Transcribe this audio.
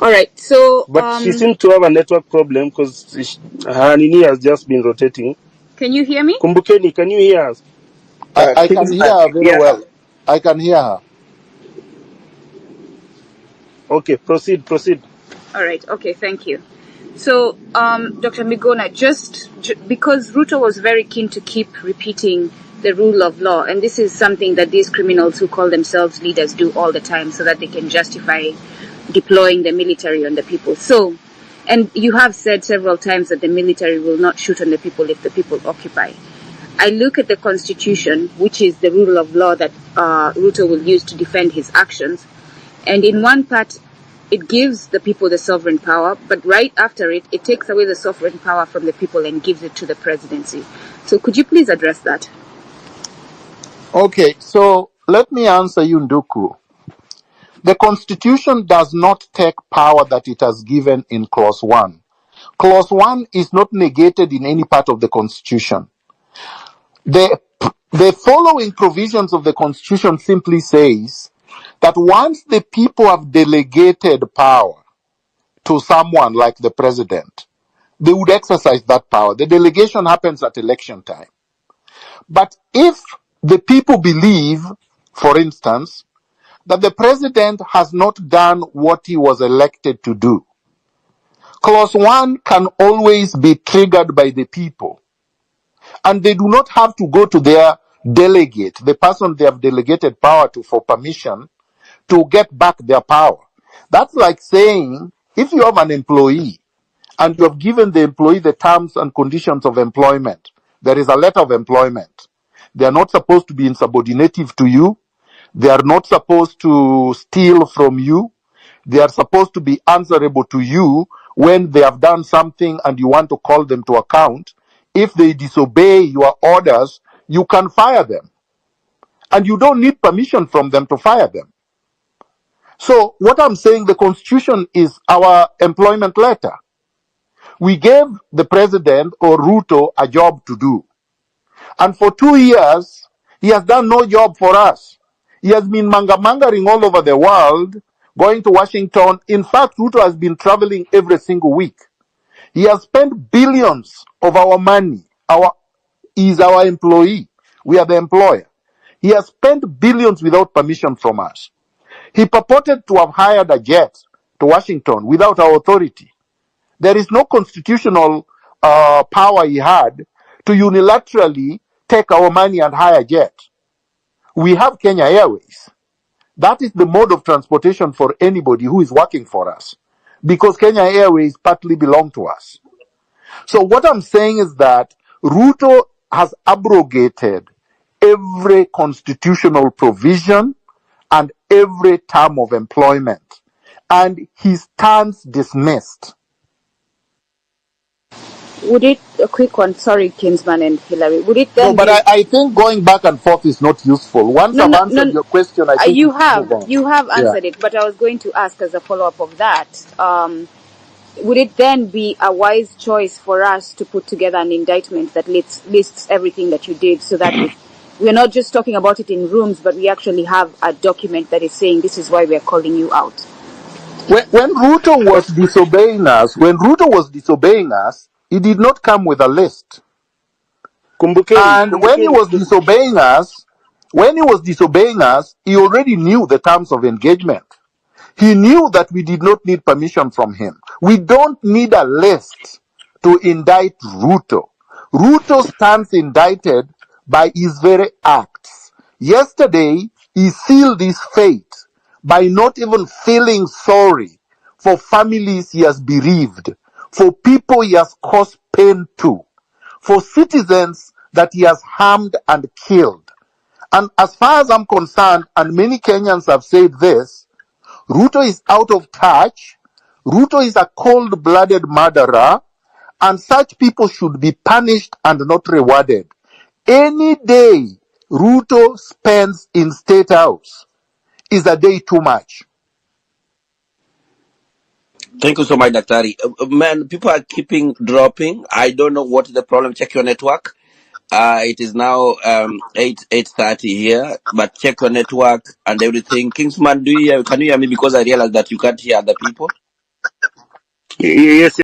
All right. So, But she seems to have a network problem because her nini has just been rotating. Can you hear me? Kumbukeni, can you hear us? I can hear her very well. I can hear her. Okay, proceed. All right. Okay. Thank you. So, Dr. Miguna, because Ruto was very keen to keep repeating the rule of law, and this is something that these criminals who call themselves leaders do all the time so that they can justify deploying the military on the people. So, and you have said several times that the military will not shoot on the people if the people occupy. I look at the Constitution, which is the rule of law that Ruto will use to defend his actions, and in one part, it gives the people the sovereign power, but right after it, it takes away the sovereign power from the people and gives it to the presidency. So could you please address that? Okay, so let me answer you, Nduku. The Constitution does not take power that it has given in Clause 1. Clause 1 is not negated in any part of the Constitution. The following provisions of the Constitution simply says that once the people have delegated power to someone like the president, they would exercise that power. The delegation happens at election time. But if the people believe, for instance, that the president has not done what he was elected to do, Clause 1 can always be triggered by the people. And they do not have to go to their delegate, the person they have delegated power to, for permission to get back their power. That's like saying, if you have an employee and you have given the employee the terms and conditions of employment, there is a letter of employment. They are not supposed to be insubordinative to you. They are not supposed to steal from you. They are supposed to be answerable to you when they have done something and you want to call them to account. If they disobey your orders, you can fire them. And you don't need permission from them to fire them. So what I'm saying, the Constitution is our employment letter. We gave the president or Ruto a job to do. And for 2 years, he has done no job for us. He has been mangering all over the world, going to Washington. In fact, Ruto has been traveling every single week. He has spent billions of our money. He is our employee. We are the employer. He has spent billions without permission from us. He purported to have hired a jet to Washington without our authority. There is no constitutional power he had to unilaterally take our money and hire a jet. We have Kenya Airways. That is the mode of transportation for anybody who is working for us, because Kenya Airways partly belong to us. So what I'm saying is that Ruto has abrogated every constitutional provision and every term of employment, and he stands dismissed. Would it, a quick one, sorry, Kinsman and Hillary, would it then No, but I think going back and forth is not useful. Once I've answered your question, I think you have answered it, but I was going to ask as a follow-up of that, would it then be a wise choice for us to put together an indictment that lists everything that you did, so that we're not just talking about it in rooms, but we actually have a document that is saying this is why we're calling you out? When Ruto was disobeying us, he did not come with a list. And when he was disobeying us, he already knew the terms of engagement. He knew that we did not need permission from him. We don't need a list to indict Ruto. Ruto stands indicted by his very acts. Yesterday, he sealed his fate by not even feeling sorry for families he has bereaved, for people he has caused pain to, for citizens that he has harmed and killed. And as far as I'm concerned, and many Kenyans have said this, Ruto is out of touch. Ruto is a cold-blooded murderer, and such people should be punished and not rewarded. Any day Ruto spends in Statehouse is a day too much. Thank you so much, Daktari. Man, people are keeping dropping. I don't know what is the problem. Check your network. It is now 8:30 here, but check your network and everything. Kingsman, can you hear me? Because I realize that you can't hear other people. Yes.